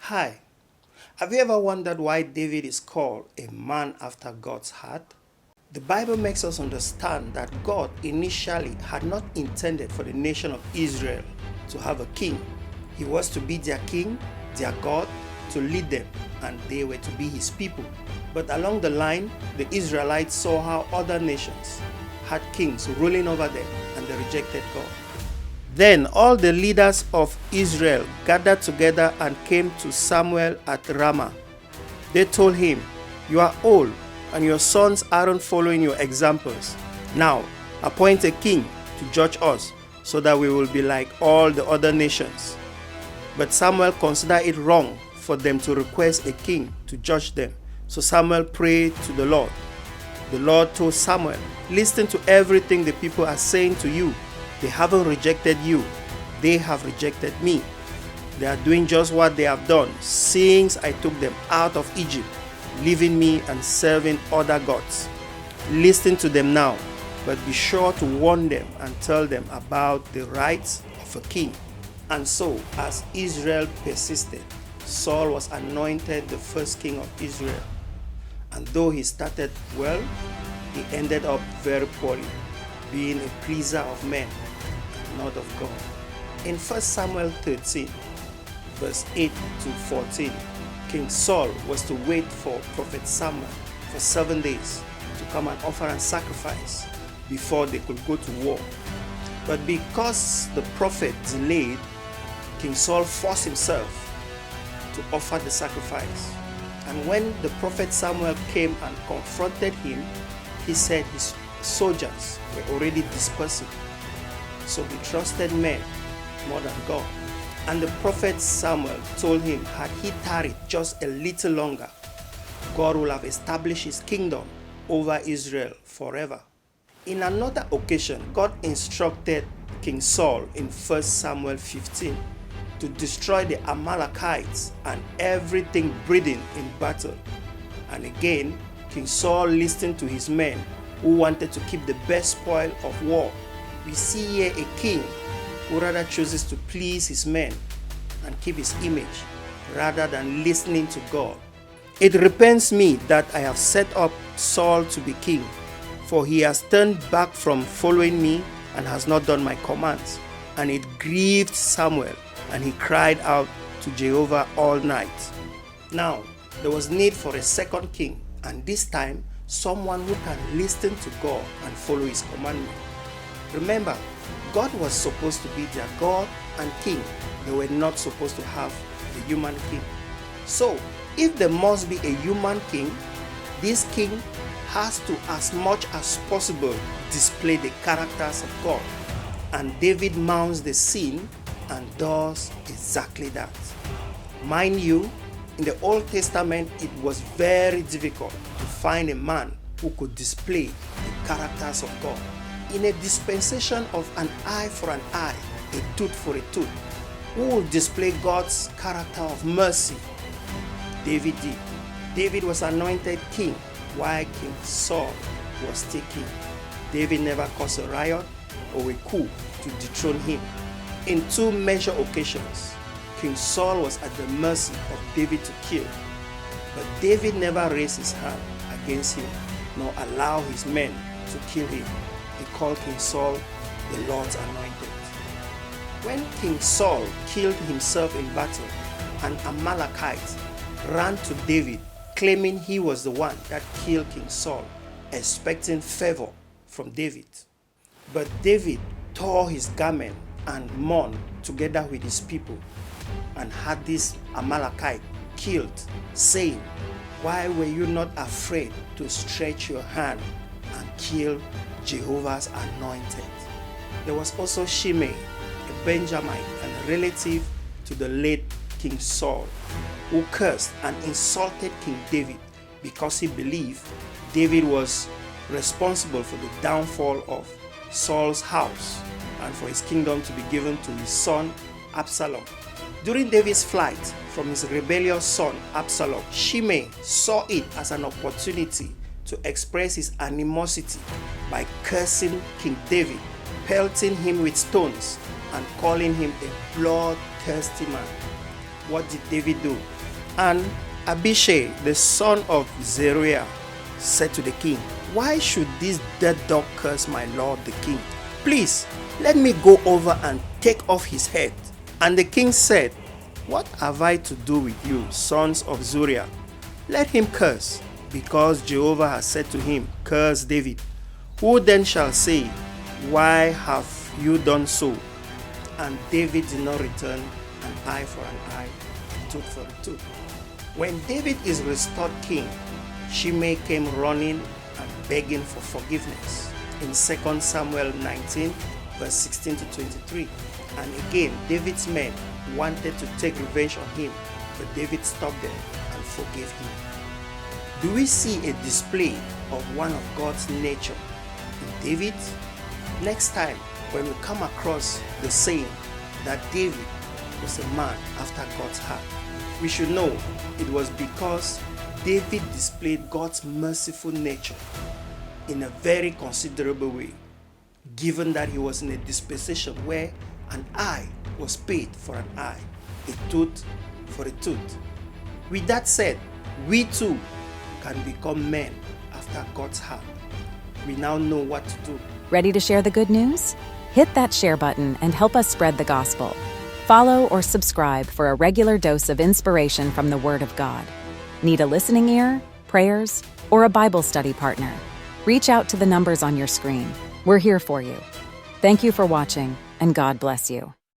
Hi, have you ever wondered why David is called a man after God's heart? The Bible makes us understand that God initially had not intended for the nation of Israel to have a king. He was to be their king, their God, to lead them, and they were to be his people. But along the line, the Israelites saw how other nations had kings ruling over them, and they rejected God. Then all the leaders of Israel gathered together and came to Samuel at Ramah. They told him, "You are old, and your sons aren't following your examples. Now, appoint a king to judge us, so that we will be like all the other nations." But Samuel considered it wrong for them to request a king to judge them. So Samuel prayed to the Lord. The Lord told Samuel, "Listen to everything the people are saying to you. They haven't rejected you. They have rejected me. They are doing just what they have done since I took them out of Egypt, leaving me and serving other gods. Listen to them now, but be sure to warn them and tell them about the rights of a king." And so, as Israel persisted, Saul was anointed the first king of Israel. And though he started well, he ended up very poorly, being a pleaser of men, not of God. In 1 Samuel 13, verse 8 to 14, King Saul was to wait for Prophet Samuel for 7 days to come and offer a sacrifice before they could go to war. But because the prophet delayed, King Saul forced himself to offer the sacrifice. And when the prophet Samuel came and confronted him, he said his soldiers were already dispersing. So he trusted men more than God. And the prophet Samuel told him, had he tarried just a little longer, God will have established his kingdom over Israel forever. In another occasion, God instructed King Saul in 1 Samuel 15 to destroy the Amalekites and everything breathing in battle. And again, King Saul listened to his men who wanted to keep the best spoil of war. We see here a king who rather chooses to please his men and keep his image rather than listening to God. It repents me that I have set up Saul to be king, for he has turned back from following me and has not done my commands. And it grieved Samuel, and he cried out to Jehovah all night. Now, there was need for a second king, and this time, someone who can listen to God and follow his commandment. Remember, God was supposed to be their God and king. They were not supposed to have a human king. So, if there must be a human king, this king has to, as much as possible, display the characters of God. And David mounts the scene and does exactly that. Mind you, in the Old Testament, it was very difficult to find a man who could display the characters of God. In a dispensation of an eye for an eye, a tooth for a tooth, who will display God's character of mercy? David did. David was anointed king while King Saul was still king. David never caused a riot or a coup to dethrone him. In two major occasions, King Saul was at the mercy of David to kill, but David never raised his hand against him nor allowed his men to kill him. He called King Saul the Lord's anointed. When King Saul killed himself in battle, an Amalekite ran to David claiming he was the one that killed King Saul, expecting favor from David. But David tore his garment and mourned together with his people and had this Amalekite killed, saying, "Why were you not afraid to stretch your hand and kill Jehovah's anointed?" There was also Shimei, a Benjamite and a relative to the late King Saul, who cursed and insulted King David because he believed David was responsible for the downfall of Saul's house and for his kingdom to be given to his son Absalom. During David's flight from his rebellious son Absalom, Shimei saw it as an opportunity to express his animosity by cursing King David, pelting him with stones, and calling him a bloodthirsty man. What did David do? And Abishai, the son of Zeruiah, said to the king, "Why should this dead dog curse my lord the king? Please, let me go over and take off his head." And the king said, "What have I to do with you, sons of Zeruiah? Let him curse, because Jehovah has said to him, Curse David. Who then shall say, Why have you done so?" And David did not return an eye for an eye, a tooth for a tooth. When David is restored king, Shimei came running and begging for forgiveness in 2 Samuel 19, verse 16 to 23. And again, David's men wanted to take revenge on him, but David stopped them and forgave him. Do we see a display of one of God's nature in David? Next time, when we come across the saying that David was a man after God's heart, we should know it was because David displayed God's merciful nature in a very considerable way, given that he was in a dispensation where an eye was paid for an eye, a tooth for a tooth. With that said, we too can become men after God's heart. We now know what to do. Ready to share the good news? Hit that share button and help us spread the gospel. Follow or subscribe for a regular dose of inspiration from the Word of God. Need a listening ear, prayers, or a Bible study partner? Reach out to the numbers on your screen. We're here for you. Thank you for watching, and God bless you.